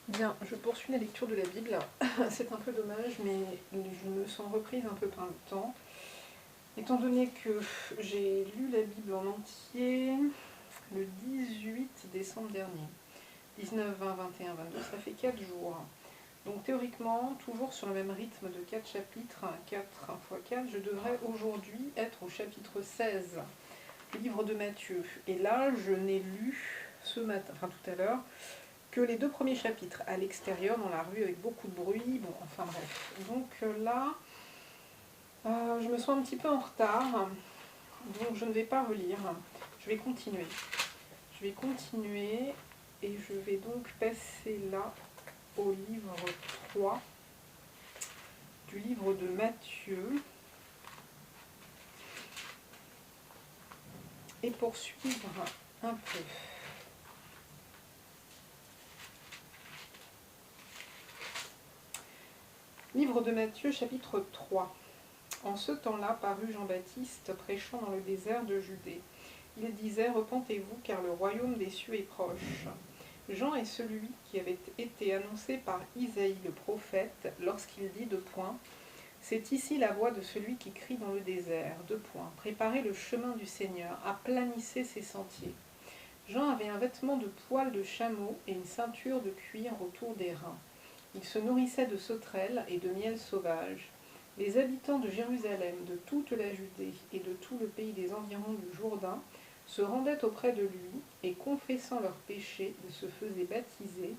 Bien, je poursuis la lecture de la Bible. C'est un peu dommage, mais je me sens reprise un peu par le temps. Étant donné que j'ai lu la Bible en entier le 18 décembre dernier, 19, 20, 21, 22, ça fait 4 jours. Donc théoriquement, toujours sur le même rythme de 4 chapitres, 4 x 4, je devrais aujourd'hui être au chapitre 16 du livre de Matthieu. Et là, je n'ai lu ce matin, enfin tout à l'heure, que les 2 premiers chapitres à l'extérieur, dans la rue, avec beaucoup de bruit. Bon, enfin bref. Donc là, je me sens un petit peu en retard, donc je ne vais pas relire. Je vais continuer. Je vais continuer et je vais donc passer là au livre 3 du livre de Matthieu et poursuivre un peu. Livre de Matthieu, chapitre 3. En ce temps-là parut Jean-Baptiste prêchant dans le désert de Judée. Il disait « Repentez-vous, car le royaume des cieux est proche. » Jean est celui qui avait été annoncé par Isaïe le prophète lorsqu'il dit « C'est ici la voix de celui qui crie dans le désert. Préparez le chemin du Seigneur, aplanissez ses sentiers. » Jean avait un vêtement de poil de chameau et une ceinture de cuir autour des reins. Il se nourrissait de sauterelles et de miel sauvage. Les habitants de Jérusalem, de toute la Judée et de tout le pays des environs du Jourdain se rendaient auprès de lui et, confessant leurs péchés, ils se faisaient baptiser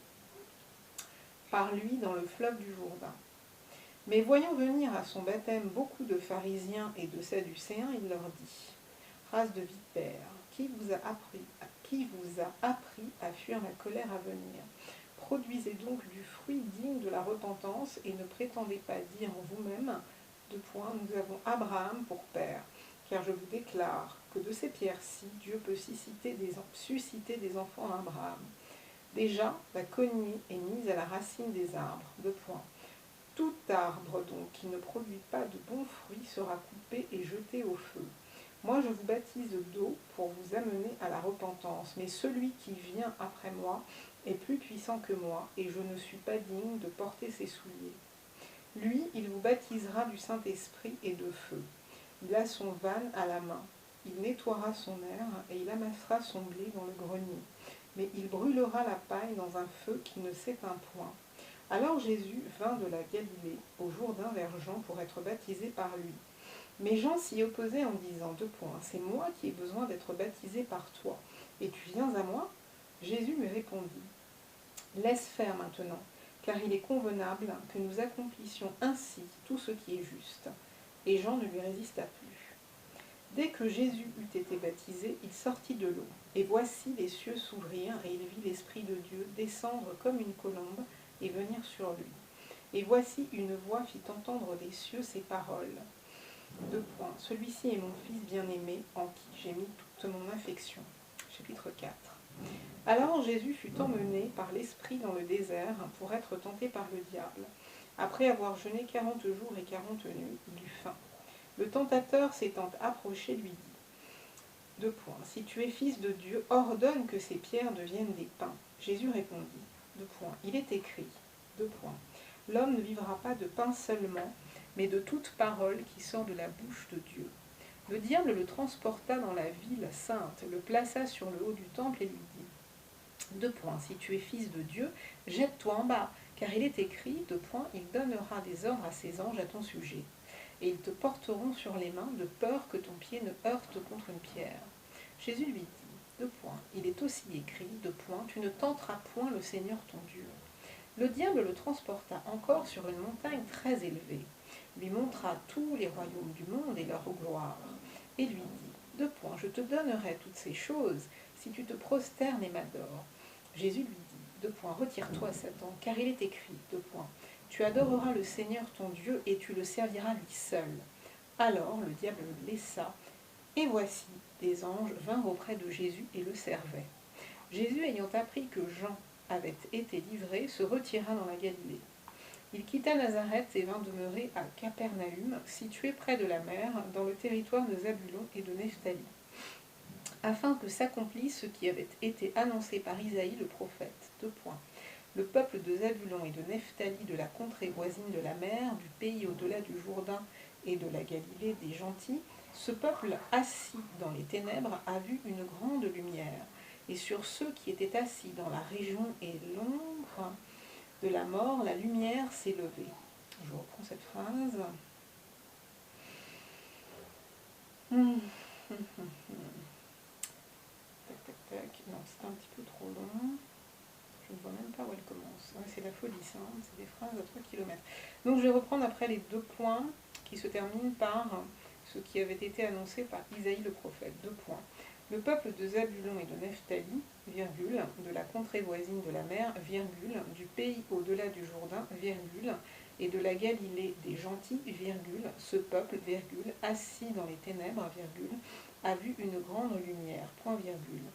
par lui dans le fleuve du Jourdain. Mais voyant venir à son baptême beaucoup de pharisiens et de sadducéens, il leur dit « Race de vipères, qui vous a appris à fuir la colère à venir ? Produisez donc du fruit digne de la repentance et ne prétendez pas dire en vous-même « Nous avons Abraham pour père ». Car je vous déclare que de ces pierres-ci, Dieu peut susciter des enfants à Abraham. Déjà, la cognée est mise à la racine des arbres. Tout arbre donc qui ne produit pas de bons fruits sera coupé et jeté au feu. Moi, je vous baptise d'eau pour vous amener à la repentance, mais celui qui vient après moi est plus puissant que moi, et je ne suis pas digne de porter ses souliers. Lui, il vous baptisera du Saint-Esprit et de feu. Il a son vanne à la main. Il nettoiera son aire et il amassera son blé dans le grenier. Mais il brûlera la paille dans un feu qui ne s'éteint point. Alors Jésus vint de la Galilée au Jourdain vers Jean pour être baptisé par lui. Mais Jean s'y opposait en disant « C'est moi qui ai besoin d'être baptisé par toi, et tu viens à moi ?» Jésus lui répondit « Laisse faire maintenant, car il est convenable que nous accomplissions ainsi tout ce qui est juste. » Et Jean ne lui résista plus. Dès que Jésus eut été baptisé, il sortit de l'eau. Et voici les cieux s'ouvrirent, et il vit l'Esprit de Dieu descendre comme une colombe et venir sur lui. Et voici une voix fit entendre des cieux ces paroles. Celui-ci est mon Fils bien-aimé, en qui j'ai mis toute mon affection. Chapitre 4. Alors Jésus fut emmené par l'Esprit dans le désert pour être tenté par le diable. Après avoir jeûné 40 jours et 40 nuits, il eut faim. Le tentateur s'étant approché lui dit « Si tu es fils de Dieu, ordonne que ces pierres deviennent des pains. » Jésus répondit « Il est écrit L'homme ne vivra pas de pain seulement, mais de toute parole qui sort de la bouche de Dieu. » Le diable le transporta dans la ville sainte, le plaça sur le haut du temple et lui dit Si tu es fils de Dieu, jette-toi en bas, car il est écrit Il donnera des ordres à ses anges à ton sujet. Et ils te porteront sur les mains, de peur que ton pied ne heurte contre une pierre. Jésus lui dit Il est aussi écrit Tu ne tenteras point le Seigneur ton Dieu. Le diable le transporta encore sur une montagne très élevée, lui montra tous les royaumes du monde et leur gloire, et lui dit Je te donnerai toutes ces choses si tu te prosternes et m'adores. Jésus lui dit Retire-toi, Satan, car il est écrit Tu adoreras le Seigneur ton Dieu et tu le serviras lui seul. Alors le diable le laissa, et voici, des anges vinrent auprès de Jésus et le servaient. Jésus, ayant appris que Jean avait été livré, se retira dans la Galilée. Il quitta Nazareth et vint demeurer à Capernaüm, situé près de la mer, dans le territoire de Zabulon et de Nephtali, afin que s'accomplisse ce qui avait été annoncé par Isaïe le prophète. Le peuple de Zabulon et de Nephtali, de la contrée voisine de la mer, du pays au-delà du Jourdain et de la Galilée des gentils, ce peuple assis dans les ténèbres a vu une grande lumière. Et sur ceux qui étaient assis dans la région et l'ombre de la mort, la lumière s'est levée. Je reprends cette phrase. Tac, tac, tac. Non, c'est un petit peu trop long. Je ne vois même pas où elle commence. Ouais, c'est la folie, ça. Hein. C'est des phrases à 3 km. Donc je vais reprendre après les 2 points qui se terminent par ce qui avait été annoncé par Isaïe le prophète. 2 points. Le peuple de Zabulon et de Nephtali, virgule, de la contrée voisine de la mer, virgule, du pays au-delà du Jourdain, virgule, et de la Galilée des gentils, virgule, ce peuple, virgule, assis dans les ténèbres, virgule, a vu une grande lumière, point virgule.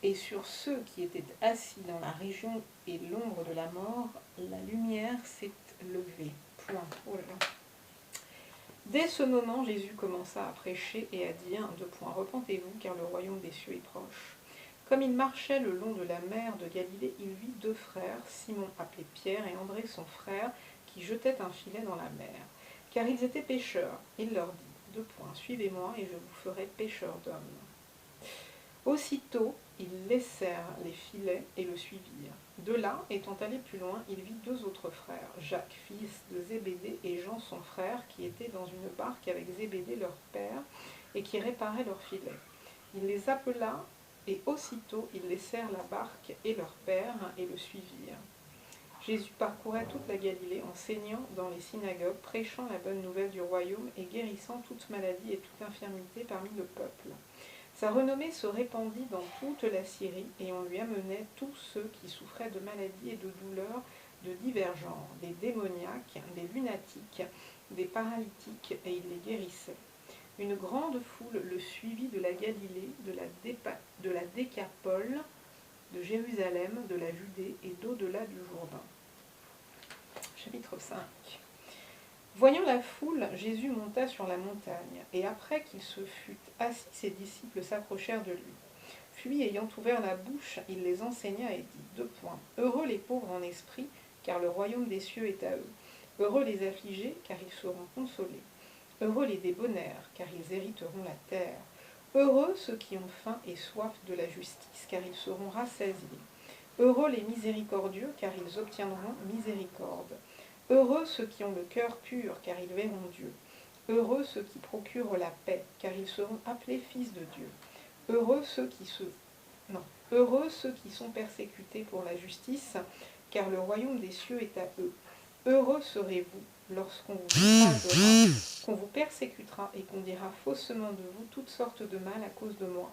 Et sur ceux qui étaient assis dans la région et l'ombre de la mort, la lumière s'est levée. Point. Oh là là. Dès ce moment, Jésus commença à prêcher et à dire, 2 points, repentez-vous, car le royaume des cieux est proche. Comme il marchait le long de la mer de Galilée, il vit 2 frères, Simon appelé Pierre et André son frère, qui jetaient un filet dans la mer, car ils étaient pêcheurs. Il leur dit, 2 points, suivez-moi et je vous ferai pêcheurs d'hommes. Aussitôt, ils laissèrent les filets et le suivirent. De là, étant allé plus loin, il vit 2 autres frères, Jacques, fils de Zébédée, et Jean, son frère, qui étaient dans une barque avec Zébédée, leur père, et qui réparaient leurs filets. Il les appela, et aussitôt ils laissèrent la barque et leur père, et le suivirent. Jésus parcourait toute la Galilée, enseignant dans les synagogues, prêchant la bonne nouvelle du royaume, et guérissant toute maladie et toute infirmité parmi le peuple. Sa renommée se répandit dans toute la Syrie, et on lui amenait tous ceux qui souffraient de maladies et de douleurs de divers genres, des démoniaques, des lunatiques, des paralytiques, et il les guérissait. Une grande foule le suivit de la Galilée, de la Décapole, de Jérusalem, de la Judée et d'au-delà du Jourdain. Chapitre 5. Voyant la foule, Jésus monta sur la montagne, et après qu'il se fut assis, ses disciples s'approchèrent de lui. Puis, ayant ouvert la bouche, il les enseigna et dit, 2 points. Heureux les pauvres en esprit, car le royaume des cieux est à eux. Heureux les affligés, car ils seront consolés. Heureux les débonnaires, car ils hériteront la terre. Heureux ceux qui ont faim et soif de la justice, car ils seront rassasiés. Heureux les miséricordieux, car ils obtiendront miséricorde. Heureux ceux qui ont le cœur pur, car ils verront Dieu. Heureux ceux qui procurent la paix, car ils seront appelés fils de Dieu. Heureux ceux qui sont persécutés pour la justice, car le royaume des cieux est à eux. Heureux serez-vous lorsqu'on vous écrasera, qu'on vous persécutera et qu'on dira faussement de vous toutes sortes de mal à cause de moi.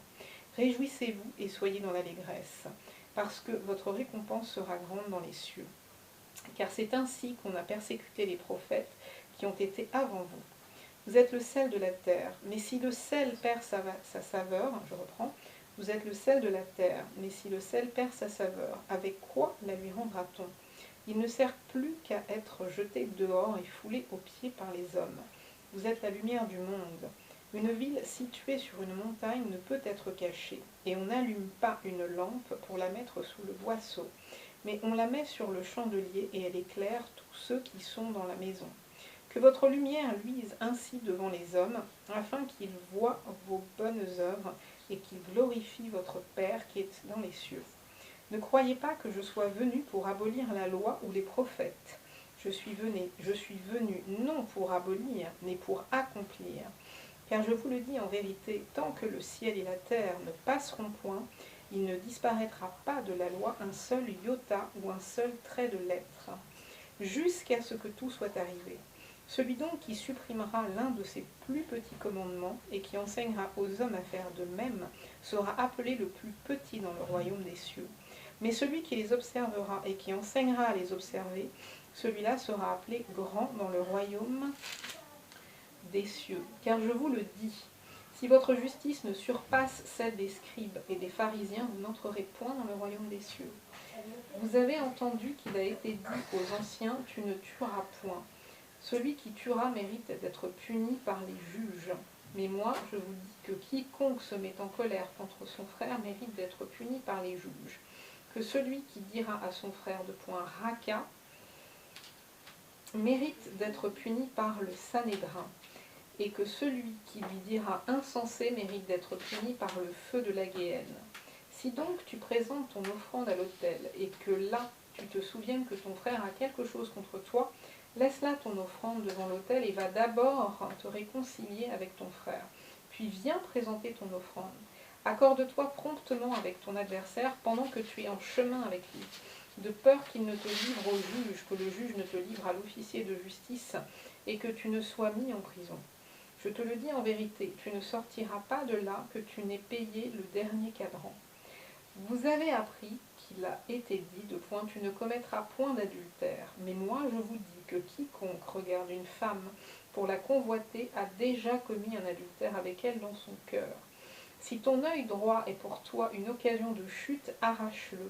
Réjouissez-vous et soyez dans l'allégresse, parce que votre récompense sera grande dans les cieux. Car c'est ainsi qu'on a persécuté les prophètes qui ont été avant vous. Vous êtes le sel de la terre, mais si le sel perd sa saveur, je reprends, vous êtes le sel de la terre, mais si le sel perd sa saveur, avec quoi la lui rendra-t-on? Il ne sert plus qu'à être jeté dehors et foulé aux pieds par les hommes. Vous êtes la lumière du monde. Une ville située sur une montagne ne peut être cachée, et on n'allume pas une lampe pour la mettre sous le boisseau, mais on la met sur le chandelier et elle éclaire tous ceux qui sont dans la maison. Que votre lumière luise ainsi devant les hommes, afin qu'ils voient vos bonnes œuvres et qu'ils glorifient votre Père qui est dans les cieux. Ne croyez pas que je sois venu pour abolir la loi ou les prophètes. Je suis venu non pour abolir, mais pour accomplir. Car je vous le dis en vérité, tant que le ciel et la terre ne passeront point, il ne disparaîtra pas de la loi un seul iota ou un seul trait de lettre, jusqu'à ce que tout soit arrivé. Celui donc qui supprimera l'un de ces plus petits commandements et qui enseignera aux hommes à faire de même sera appelé le plus petit dans le royaume des cieux. Mais celui qui les observera et qui enseignera à les observer, celui-là sera appelé grand dans le royaume des cieux. Car je vous le dis, si votre justice ne surpasse celle des scribes et des pharisiens, vous n'entrerez point dans le royaume des cieux. Vous avez entendu qu'il a été dit aux anciens, tu ne tueras point. Celui qui tuera mérite d'être puni par les juges. Mais moi, je vous dis que quiconque se met en colère contre son frère mérite d'être puni par les juges. que celui qui dira à son frère de point Raka mérite d'être puni par le Sanhédrin, et que celui qui lui dira insensé mérite d'être puni par le feu de la Guéhenne. Si donc tu présentes ton offrande à l'autel, et que là tu te souviennes que ton frère a quelque chose contre toi, laisse là ton offrande devant l'autel et va d'abord te réconcilier avec ton frère. Puis viens présenter ton offrande. Accorde-toi promptement avec ton adversaire pendant que tu es en chemin avec lui, de peur qu'il ne te livre au juge, que le juge ne te livre à l'officier de justice, et que tu ne sois mis en prison. Je te le dis en vérité, tu ne sortiras pas de là que tu n'aies payé le dernier cadran. Vous avez appris qu'il a été dit de point tu ne commettras point d'adultère. Mais moi je vous dis que quiconque regarde une femme pour la convoiter a déjà commis un adultère avec elle dans son cœur. Si ton œil droit est pour toi une occasion de chute, arrache-le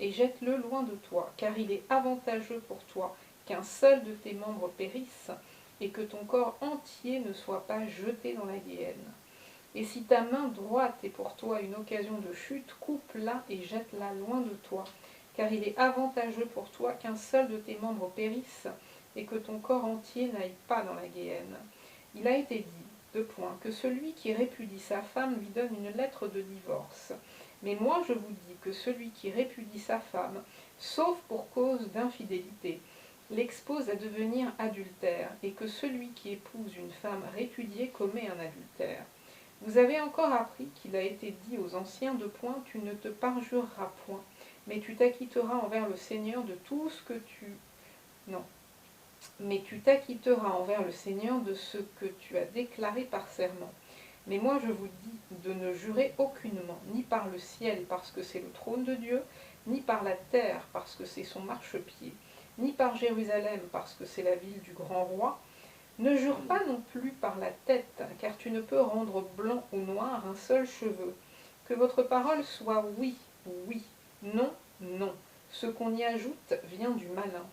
et jette-le loin de toi, car il est avantageux pour toi qu'un seul de tes membres périsse et que ton corps entier ne soit pas jeté dans la Guéhenne. Et si ta main droite est pour toi une occasion de chute, coupe-la et jette-la loin de toi, car il est avantageux pour toi qu'un seul de tes membres périsse et que ton corps entier n'aille pas dans la Guéhenne. Il a été dit, deux points, que celui qui répudie sa femme lui donne une lettre de divorce. Mais moi je vous dis que celui qui répudie sa femme, sauf pour cause d'infidélité, l'expose à devenir adultère, et que celui qui épouse une femme répudiée commet un adultère. Vous avez encore appris qu'il a été dit aux anciens de point, tu ne te parjureras point, mais tu t'acquitteras envers le Seigneur de tout ce que tu... Non. Mais tu t'acquitteras envers le Seigneur de ce que tu as déclaré par serment. Mais moi je vous dis de ne jurer aucunement, ni par le ciel parce que c'est le trône de Dieu, ni par la terre parce que c'est son marchepied, ni par Jérusalem parce que c'est la ville du grand roi. Ne jure pas non plus par la tête, car tu ne peux rendre blanc ou noir un seul cheveu. Que votre parole soit oui, oui, non, non. Ce qu'on y ajoute vient du malin.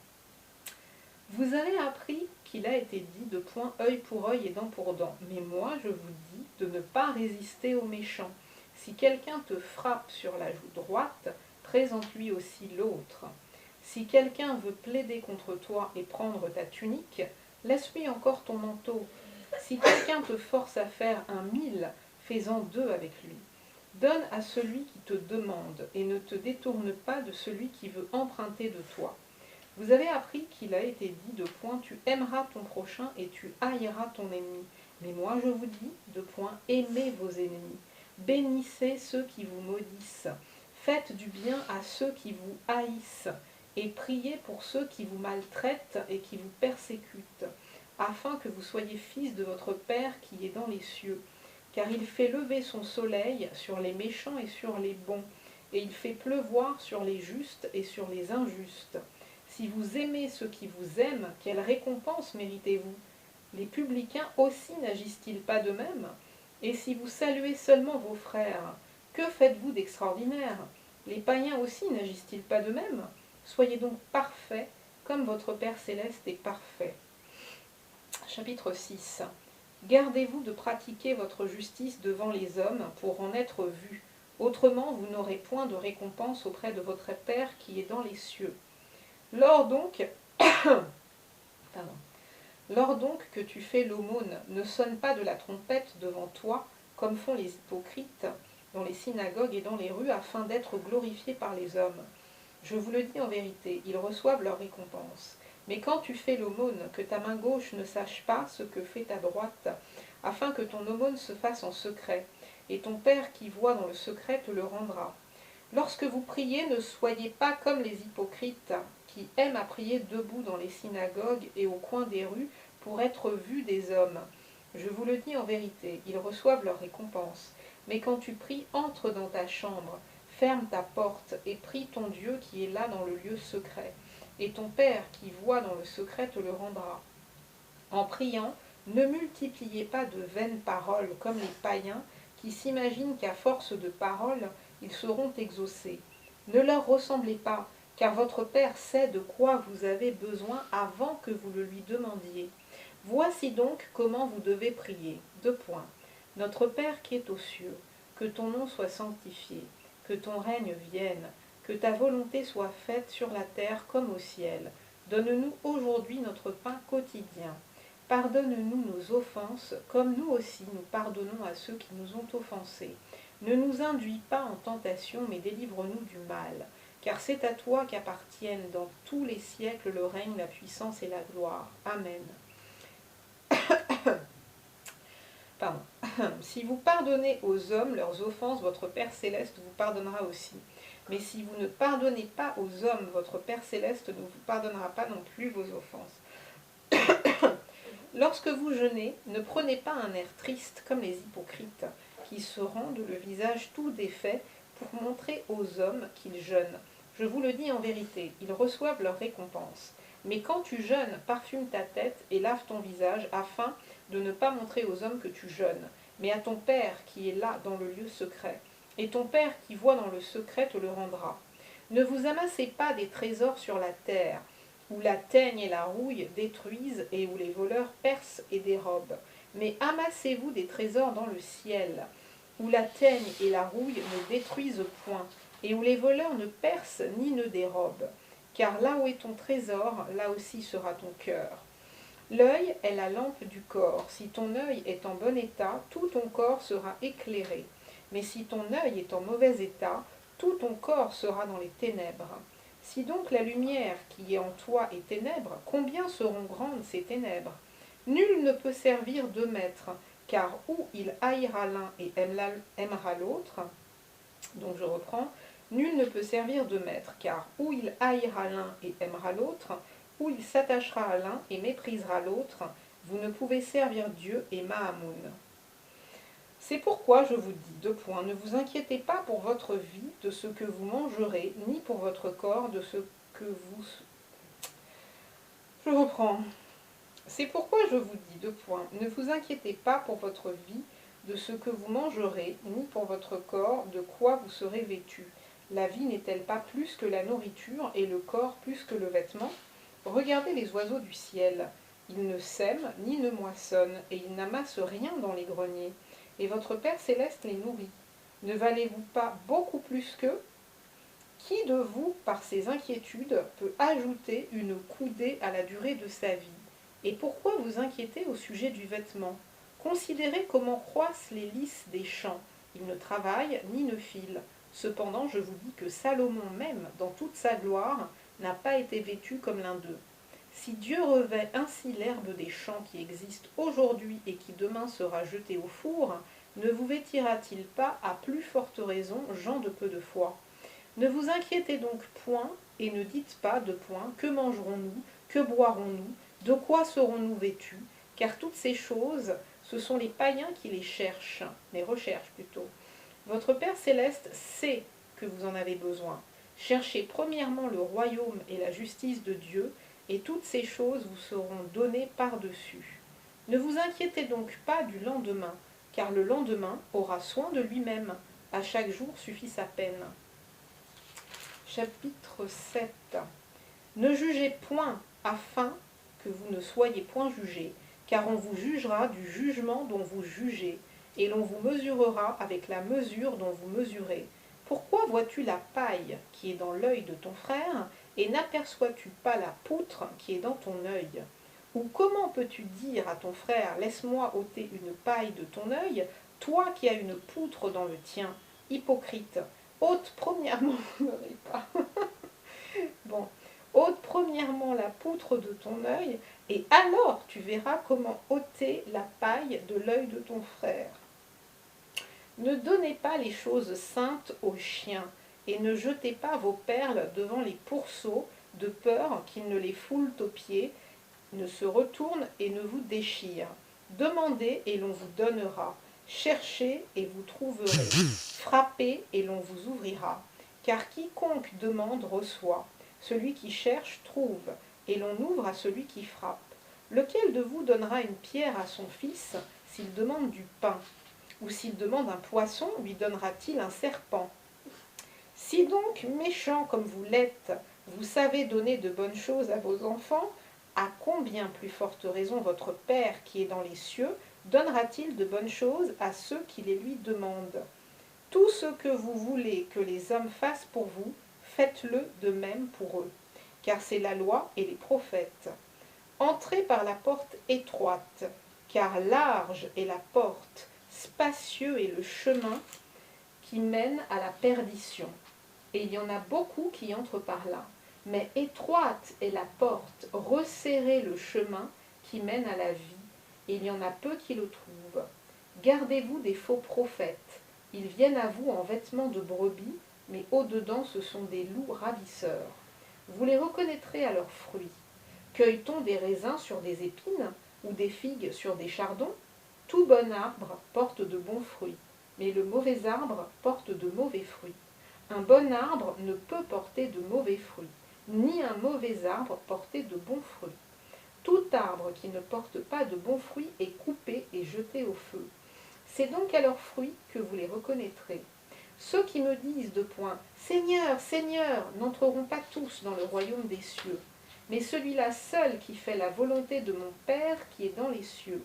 Vous avez appris qu'il a été dit de point œil pour œil et dent pour dent. Mais moi, je vous dis de ne pas résister aux méchants. Si quelqu'un te frappe sur la joue droite, présente-lui aussi l'autre. Si quelqu'un veut plaider contre toi et prendre ta tunique, laisse-lui encore ton manteau. Si quelqu'un te force à faire 1000, fais-en 2 avec lui. Donne à celui qui te demande et ne te détourne pas de celui qui veut emprunter de toi. Vous avez appris qu'il a été dit de point tu aimeras ton prochain et tu haïras ton ennemi. Mais moi je vous dis de point aimez vos ennemis. Bénissez ceux qui vous maudissent. Faites du bien à ceux qui vous haïssent. Et priez pour ceux qui vous maltraitent et qui vous persécutent, afin que vous soyez fils de votre Père qui est dans les cieux. Car il fait lever son soleil sur les méchants et sur les bons, et il fait pleuvoir sur les justes et sur les injustes. Si vous aimez ceux qui vous aiment, quelle récompense méritez-vous? Les publicains aussi n'agissent-ils pas de même? Et si vous saluez seulement vos frères, que faites-vous d'extraordinaire? Les païens aussi n'agissent-ils pas de même? Soyez donc parfaits, comme votre Père céleste est parfait. Chapitre 6. Gardez-vous de pratiquer votre justice devant les hommes pour en être vus. Autrement, vous n'aurez point de récompense auprès de votre Père qui est dans les cieux. Lors donc que tu fais l'aumône, ne sonne pas de la trompette devant toi, comme font les hypocrites dans les synagogues et dans les rues, afin d'être glorifiés par les hommes. Je vous le dis en vérité, ils reçoivent leur récompense. Mais quand tu fais l'aumône, que ta main gauche ne sache pas ce que fait ta droite, afin que ton aumône se fasse en secret, et ton Père qui voit dans le secret te le rendra. Lorsque vous priez, ne soyez pas comme les hypocrites, qui aiment à prier debout dans les synagogues et au coin des rues pour être vus des hommes. Je vous le dis en vérité, ils reçoivent leur récompense. Mais quand tu pries, entre dans ta chambre, ferme ta porte et prie ton Dieu qui est là dans le lieu secret. Et ton Père qui voit dans le secret te le rendra. En priant, ne multipliez pas de vaines paroles comme les païens qui s'imaginent qu'à force de paroles, ils seront exaucés. Ne leur ressemblez pas, car votre Père sait de quoi vous avez besoin avant que vous le lui demandiez. Voici donc comment vous devez prier. 2 points. Notre Père qui est aux cieux, que ton nom soit sanctifié, que ton règne vienne, que ta volonté soit faite sur la terre comme au ciel. Donne-nous aujourd'hui notre pain quotidien. Pardonne-nous nos offenses, comme nous aussi nous pardonnons à ceux qui nous ont offensés. Ne nous induis pas en tentation, mais délivre-nous du mal. Car c'est à toi qu'appartiennent dans tous les siècles le règne, la puissance et la gloire. Amen. Pardon. Si vous pardonnez aux hommes leurs offenses, votre Père céleste vous pardonnera aussi. Mais si vous ne pardonnez pas aux hommes, votre Père céleste ne vous pardonnera pas non plus vos offenses. Lorsque vous jeûnez, ne prenez pas un air triste comme les hypocrites, qui se rendent le visage tout défait pour montrer aux hommes qu'ils jeûnent. Je vous le dis en vérité, ils reçoivent leur récompense. Mais quand tu jeûnes, parfume ta tête et lave ton visage, afin de ne pas montrer aux hommes que tu jeûnes, mais à ton Père qui est là dans le lieu secret. Et ton Père qui voit dans le secret te le rendra. Ne vous amassez pas des trésors sur la terre, où la teigne et la rouille détruisent et où les voleurs percent et dérobent. Mais amassez-vous des trésors dans le ciel, où la teigne et la rouille ne détruisent point, et où les voleurs ne percent ni ne dérobent. Car là où est ton trésor, là aussi sera ton cœur. L'œil est la lampe du corps. Si ton œil est en bon état, tout ton corps sera éclairé. Mais si ton œil est en mauvais état, tout ton corps sera dans les ténèbres. Si donc la lumière qui est en toi est ténèbres, combien seront grandes ces ténèbres? Nul ne peut servir deux maîtres, car ou il haïra l'un et aimera l'autre. Donc je reprends. Nul ne peut servir deux maîtres, car ou il haïra l'un et aimera l'autre, ou il s'attachera à l'un et méprisera l'autre. Vous ne pouvez servir Dieu et Mahamoun. C'est pourquoi je vous dis, deux points, ne vous inquiétez pas pour votre vie de ce que vous mangerez, ni pour votre corps de ce que vous... Je reprends. C'est pourquoi je vous dis, deux points, ne vous inquiétez pas pour votre vie de ce que vous mangerez, ni pour votre corps de quoi vous serez vêtu. La vie n'est-elle pas plus que la nourriture, et le corps plus que le vêtement? Regardez les oiseaux du ciel. Ils ne sèment ni ne moissonnent, et ils n'amassent rien dans les greniers. Et votre Père céleste les nourrit. Ne valez-vous pas beaucoup plus qu'eux? Qui de vous, par ses inquiétudes, peut ajouter une coudée à la durée de sa vie? Et pourquoi vous inquiétez au sujet du vêtement? Considérez comment croissent les lys des champs. Ils ne travaillent ni ne filent. Cependant, je vous dis que Salomon même, dans toute sa gloire, n'a pas été vêtu comme l'un d'eux. Si Dieu revêt ainsi l'herbe des champs qui existe aujourd'hui et qui demain sera jetée au four, ne vous vêtira-t-il pas à plus forte raison, gens de peu de foi? Ne vous inquiétez donc point et ne dites pas de point que mangerons-nous, que boirons-nous, de quoi serons-nous vêtus, car toutes ces choses, ce sont les païens qui les recherchent plutôt. Votre Père céleste sait que vous en avez besoin. Cherchez premièrement le royaume et la justice de Dieu, et toutes ces choses vous seront données par-dessus. Ne vous inquiétez donc pas du lendemain, car le lendemain aura soin de lui-même. À chaque jour suffit sa peine. Chapitre 7. Ne jugez point, afin que vous ne soyez point jugés, car on vous jugera du jugement dont vous jugez, et l'on vous mesurera avec la mesure dont vous mesurez. Pourquoi vois-tu la paille qui est dans l'œil de ton frère, et n'aperçois-tu pas la poutre qui est dans ton œil? Ou comment peux-tu dire à ton frère, laisse-moi ôter une paille de ton œil, toi qui as une poutre dans le tien? Hypocrite, ôte premièrement, bon, ôte premièrement la poutre de ton œil, et alors tu verras comment ôter la paille de l'œil de ton frère. Ne donnez pas les choses saintes aux chiens, et ne jetez pas vos perles devant les pourceaux, de peur qu'ils ne les foulent aux pieds, ne se retournent et ne vous déchirent. Demandez et l'on vous donnera. Cherchez et vous trouverez. Frappez et l'on vous ouvrira. Car quiconque demande reçoit. Celui qui cherche trouve, et l'on ouvre à celui qui frappe. Lequel de vous donnera une pierre à son fils s'il demande du pain? Ou s'il demande un poisson, lui donnera-t-il un serpent? Si donc, méchants comme vous l'êtes, vous savez donner de bonnes choses à vos enfants, à combien plus forte raison votre Père qui est dans les cieux donnera-t-il de bonnes choses à ceux qui les lui demandent? Tout ce que vous voulez que les hommes fassent pour vous, faites-le de même pour eux, car c'est la loi et les prophètes. Entrez par la porte étroite, car large est la porte, spacieux est le chemin qui mène à la perdition. Et il y en a beaucoup qui entrent par là. Mais étroite est la porte, resserré le chemin qui mène à la vie, et il y en a peu qui le trouvent. Gardez-vous des faux prophètes. Ils viennent à vous en vêtements de brebis, mais au-dedans ce sont des loups ravisseurs. Vous les reconnaîtrez à leurs fruits. Cueille-t-on des raisins sur des épines, ou des figues sur des chardons? Tout bon arbre porte de bons fruits, mais le mauvais arbre porte de mauvais fruits. Un bon arbre ne peut porter de mauvais fruits, ni un mauvais arbre porter de bons fruits. Tout arbre qui ne porte pas de bons fruits est coupé et jeté au feu. C'est donc à leurs fruits que vous les reconnaîtrez. Ceux qui me disent de point « Seigneur, Seigneur » n'entreront pas tous dans le royaume des cieux, mais celui-là seul qui fait la volonté de mon Père qui est dans les cieux.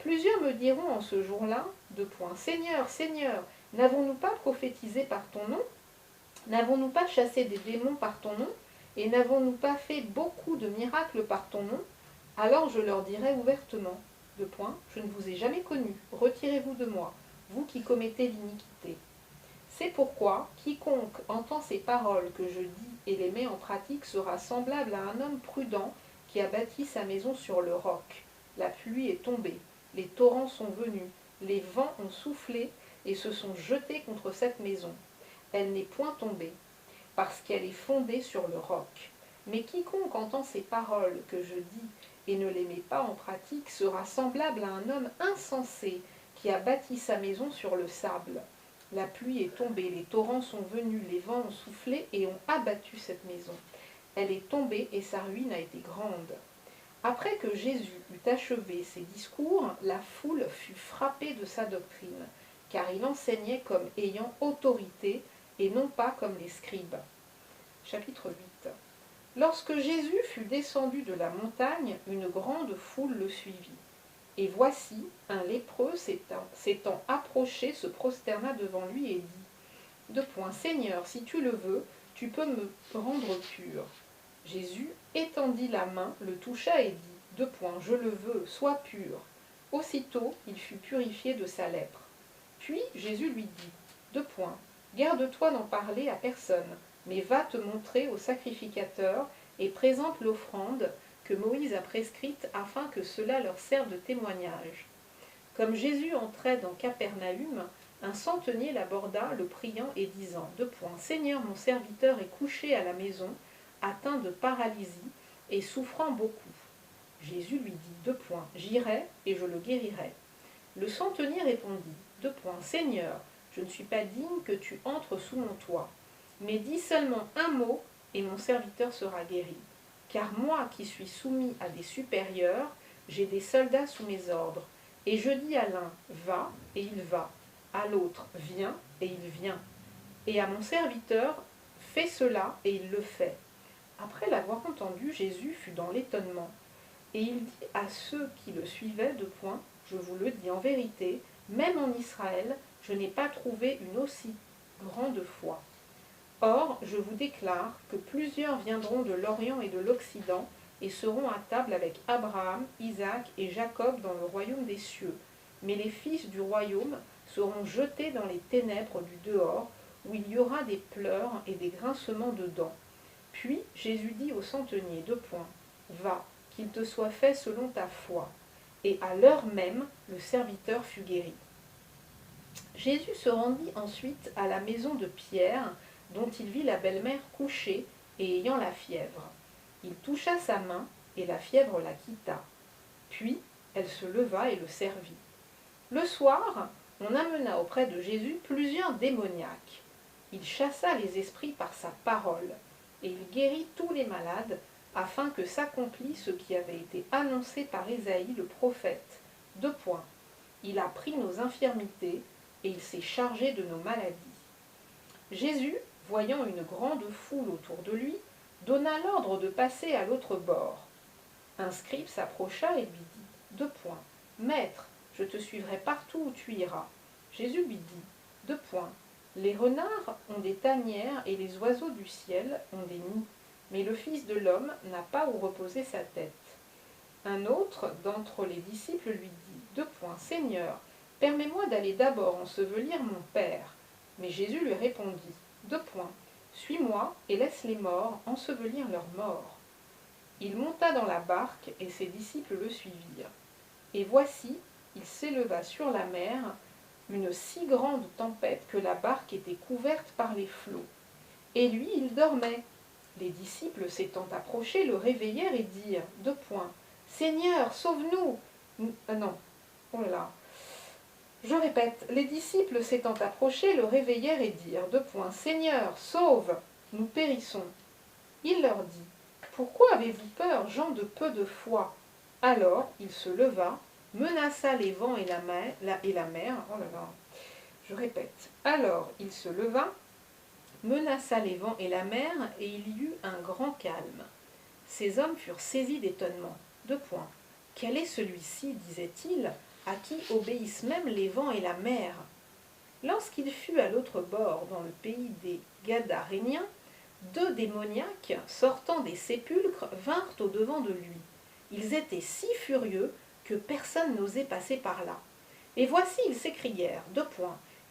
Plusieurs me diront en ce jour-là de point « Seigneur, Seigneur, n'avons-nous pas prophétisé par ton nom? N'avons-nous pas chassé des démons par ton nom? Et n'avons-nous pas fait beaucoup de miracles par ton nom? Alors je leur dirai ouvertement, de point, je ne vous ai jamais connu, retirez-vous de moi, vous qui commettez l'iniquité. C'est pourquoi quiconque entend ces paroles que je dis et les met en pratique sera semblable à un homme prudent qui a bâti sa maison sur le roc. La pluie est tombée, les torrents sont venus, les vents ont soufflé et se sont jetés contre cette maison. Elle n'est point tombée, parce qu'elle est fondée sur le roc. Mais quiconque entend ces paroles que je dis et ne les met pas en pratique sera semblable à un homme insensé qui a bâti sa maison sur le sable. La pluie est tombée, les torrents sont venus, les vents ont soufflé et ont abattu cette maison. Elle est tombée et sa ruine a été grande. Après que Jésus eut achevé ses discours, la foule fut frappée de sa doctrine, car il enseignait comme ayant autorité et non pas comme les scribes. Chapitre 8. Lorsque Jésus fut descendu de la montagne, une grande foule le suivit. Et voici, un lépreux s'étant approché, se prosterna devant lui et dit, de point, Seigneur, si tu le veux, tu peux me rendre pur. Jésus étendit la main, le toucha et dit, de point, je le veux, sois pur. Aussitôt, il fut purifié de sa lèpre. Puis Jésus lui dit, de point, garde-toi d'en parler à personne, mais va te montrer au sacrificateur et présente l'offrande que Moïse a prescrite afin que cela leur serve de témoignage. Comme Jésus entrait dans Capernaüm, un centenier l'aborda, le priant et disant, de point, Seigneur, mon serviteur est couché à la maison, atteint de paralysie et souffrant beaucoup. Jésus lui dit, de point, j'irai et je le guérirai. Le centenier répondit, de point, Seigneur, je ne suis pas digne que tu entres sous mon toit, mais dis seulement un mot et mon serviteur sera guéri. Car moi qui suis soumis à des supérieurs, j'ai des soldats sous mes ordres, et je dis à l'un, va, et il va, à l'autre, viens, et il vient, et à mon serviteur, fais cela, et il le fait. Après l'avoir entendu, Jésus fut dans l'étonnement, et il dit à ceux qui le suivaient de point, je vous le dis en vérité, même en Israël, je n'ai pas trouvé une aussi grande foi. Or, je vous déclare que plusieurs viendront de l'Orient et de l'Occident et seront à table avec Abraham, Isaac et Jacob dans le royaume des cieux. Mais les fils du royaume seront jetés dans les ténèbres du dehors, où il y aura des pleurs et des grincements de dents. Puis Jésus dit au centenier, de point, va, qu'il te soit fait selon ta foi. Et à l'heure même, le serviteur fut guéri. Jésus se rendit ensuite à la maison de Pierre, dont il vit la belle-mère couchée et ayant la fièvre. Il toucha sa main, et la fièvre la quitta. Puis elle se leva et le servit. Le soir, on amena auprès de Jésus plusieurs démoniaques. Il chassa les esprits par sa parole, et il guérit tous les malades, afin que s'accomplisse ce qui avait été annoncé par Ésaïe le prophète. De point, il a pris nos infirmités, et il s'est chargé de nos maladies. Jésus, voyant une grande foule autour de lui, donna l'ordre de passer à l'autre bord. Un scribe s'approcha et lui dit, de point, Maître, je te suivrai partout où tu iras. Jésus lui dit, de point, Les renards ont des tanières et les oiseaux du ciel ont des nids, mais le Fils de l'homme n'a pas où reposer sa tête. Un autre d'entre les disciples lui dit, Seigneur, permets-moi d'aller d'abord ensevelir mon Père. Mais Jésus lui répondit, Suis-moi et laisse les morts ensevelir leurs morts. Il monta dans la barque et ses disciples le suivirent. Et voici, il s'éleva sur la mer une si grande tempête que la barque était couverte par les flots. Et lui, il dormait. Les disciples s'étant approchés le réveillèrent et dirent, Seigneur, sauve-nous. Non, oh là là. Je répète, les disciples s'étant approchés le réveillèrent et dirent, Seigneur, sauve, nous périssons. Il leur dit, pourquoi avez-vous peur, gens de peu de foi? Alors il se leva, menaça les vents et la mer. Oh là là. Je répète, alors il se leva, menaça les vents et la mer, et il y eut un grand calme. Ces hommes furent saisis d'étonnement. Quel est celui-ci, disaient-ils, à qui obéissent même les vents et la mer? Lorsqu'il fut à l'autre bord, dans le pays des Gadaréniens, 2 démoniaques, sortant des sépulcres, vinrent au-devant de lui. Ils étaient si furieux que personne n'osait passer par là. Et voici, ils s'écrièrent,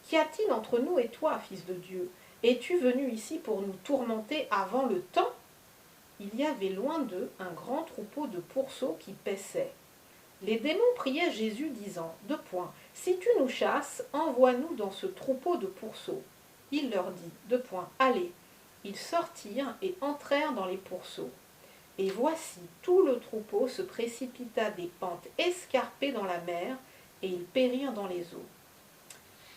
Qu'y a-t-il entre nous et toi, Fils de Dieu? Es-tu venu ici pour nous tourmenter avant le temps? Il y avait loin d'eux un grand troupeau de pourceaux qui paissaient. Les démons priaient Jésus, disant, Si tu nous chasses, envoie-nous dans ce troupeau de pourceaux. Il leur dit, Allez. Ils sortirent et entrèrent dans les pourceaux. Et voici, tout le troupeau se précipita des pentes escarpées dans la mer, et ils périrent dans les eaux.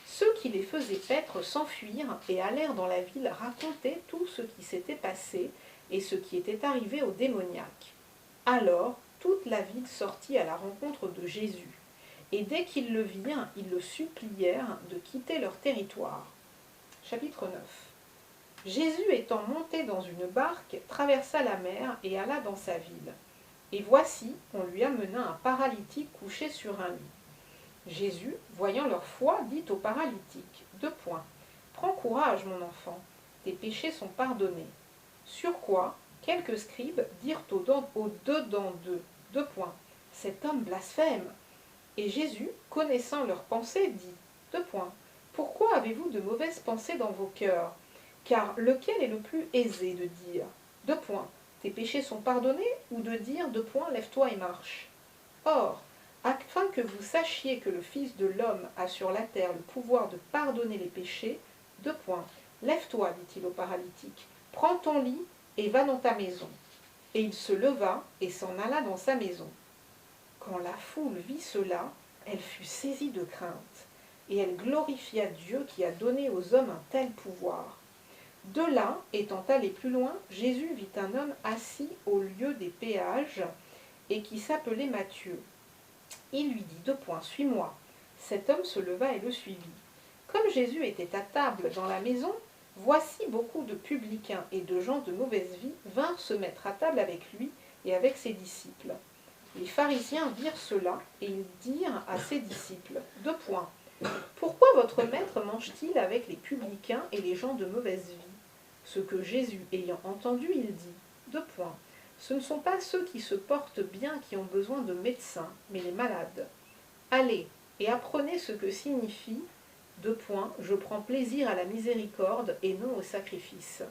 Ceux qui les faisaient paître s'enfuirent et allèrent dans la ville raconter tout ce qui s'était passé et ce qui était arrivé aux démoniaques. Alors, toute la ville sortit à la rencontre de Jésus. Et dès qu'ils le virent, ils le supplièrent de quitter leur territoire. Chapitre 9. Jésus étant monté dans une barque, traversa la mer et alla dans sa ville. Et voici, on lui amena un paralytique couché sur un lit. Jésus, voyant leur foi, dit au paralytique, Prends courage, mon enfant, tes péchés sont pardonnés. Sur quoi, quelques scribes dirent aux dedans d'eux, Cet homme blasphème. Et Jésus, connaissant leurs pensées, dit, Pourquoi avez-vous de mauvaises pensées dans vos cœurs? Car lequel est le plus aisé de dire, Tes péchés sont pardonnés, ou de dire, Lève-toi et marche? Or, afin que vous sachiez que le Fils de l'homme a sur la terre le pouvoir de pardonner les péchés, Lève-toi, dit-il au paralytique, prends ton lit et va dans ta maison. Et il se leva et s'en alla dans sa maison. Quand la foule vit cela, elle fut saisie de crainte, et elle glorifia Dieu qui a donné aux hommes un tel pouvoir. De là, étant allé plus loin, Jésus vit un homme assis au lieu des péages et qui s'appelait Matthieu. Il lui dit, Suis-moi. Cet homme se leva et le suivit. Comme Jésus était à table dans la maison, voici beaucoup de publicains et de gens de mauvaise vie vinrent se mettre à table avec lui et avec ses disciples. Les pharisiens virent cela et ils dirent à ses disciples, Pourquoi votre maître mange-t-il avec les publicains et les gens de mauvaise vie? Ce que Jésus ayant entendu, il dit, Ce ne sont pas ceux qui se portent bien qui ont besoin de médecins, mais les malades. Allez, et apprenez ce que signifie, Je prends plaisir à la miséricorde et non au sacrifice.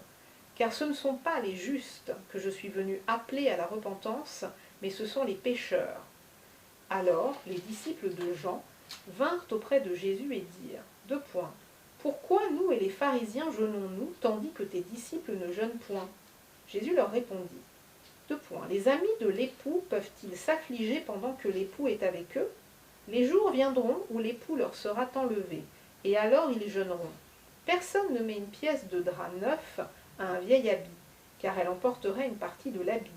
Car ce ne sont pas les justes que je suis venu appeler à la repentance, mais ce sont les pécheurs. Alors les disciples de Jean vinrent auprès de Jésus et dirent, Pourquoi nous et les pharisiens jeûnons-nous, tandis que tes disciples ne jeûnent point? Jésus leur répondit, Les amis de l'époux peuvent-ils s'affliger pendant que l'époux est avec eux? Les jours viendront où l'époux leur sera enlevé, et alors ils jeûneront. Personne ne met une pièce de drap neuf à un vieil habit, car elle emporterait une partie de l'habit,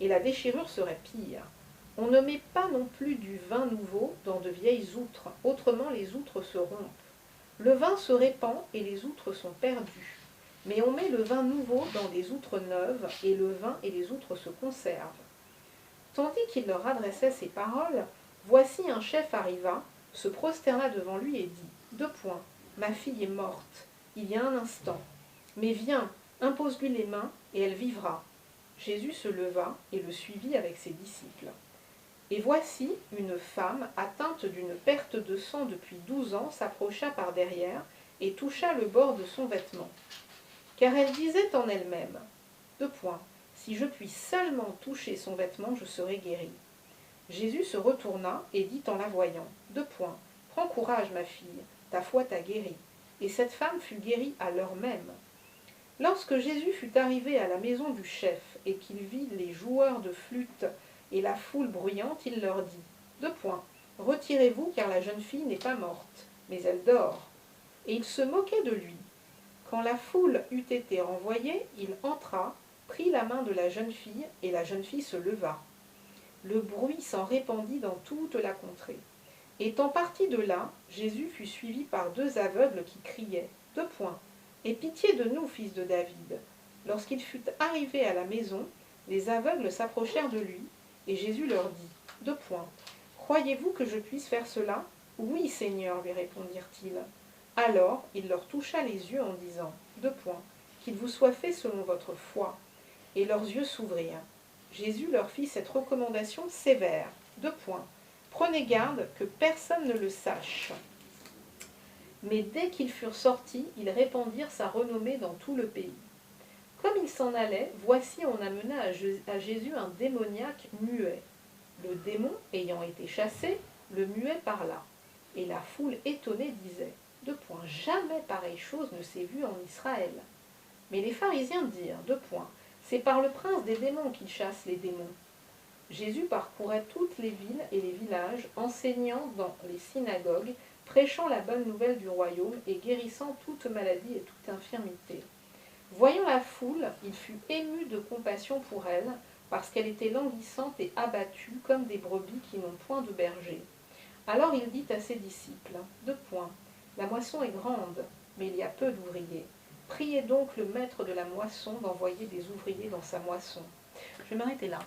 et la déchirure serait pire. On ne met pas non plus du vin nouveau dans de vieilles outres, autrement les outres se rompent. Le vin se répand et les outres sont perdues. Mais on met le vin nouveau dans des outres neuves, et le vin et les outres se conservent. Tandis qu'il leur adressait ces paroles, voici un chef arriva, se prosterna devant lui et dit, Ma fille est morte, il y a un instant. Mais viens, impose-lui les mains, et elle vivra. Jésus se leva et le suivit avec ses disciples. Et voici, une femme, atteinte d'une perte de sang depuis 12 ans, s'approcha par derrière et toucha le bord de son vêtement. Car elle disait en elle-même, si je puis seulement toucher son vêtement, je serai guérie. Jésus se retourna et dit en la voyant, prends courage, ma fille, ta foi t'a guérie. Et cette femme fut guérie à l'heure même. Lorsque Jésus fut arrivé à la maison du chef et qu'il vit les joueurs de flûte et la foule bruyante, il leur dit, retirez-vous car la jeune fille n'est pas morte, mais elle dort. Et il se moquait de lui. Quand la foule eut été renvoyée, il entra, prit la main de la jeune fille, et la jeune fille se leva. Le bruit s'en répandit dans toute la contrée. Étant parti de là, Jésus fut suivi par 2 aveugles qui criaient, Aie pitié de nous, fils de David. Lorsqu'il fut arrivé à la maison, les aveugles s'approchèrent de lui, et Jésus leur dit, Croyez-vous que je puisse faire cela? Oui, Seigneur, lui répondirent-ils. Alors il leur toucha les yeux en disant, Qu'il vous soit fait selon votre foi. Et leurs yeux s'ouvrirent. Jésus leur fit cette recommandation sévère, Prenez garde que personne ne le sache. Mais dès qu'ils furent sortis, ils répandirent sa renommée dans tout le pays. Comme ils s'en allaient, voici on amena à Jésus un démoniaque muet. Le démon ayant été chassé, le muet parla. Et la foule étonnée disait, Jamais pareille chose ne s'est vue en Israël. Mais les pharisiens dirent, C'est par le prince des démons qu'il chasse les démons. Jésus parcourait toutes les villes et les villages, enseignant dans les synagogues, prêchant la bonne nouvelle du royaume et guérissant toute maladie et toute infirmité. Voyant la foule, il fut ému de compassion pour elle, parce qu'elle était languissante et abattue comme des brebis qui n'ont point de berger. Alors il dit à ses disciples, La moisson est grande, mais il y a peu d'ouvriers. Priez donc le maître de la moisson d'envoyer des ouvriers dans sa moisson. Je vais m'arrêter là.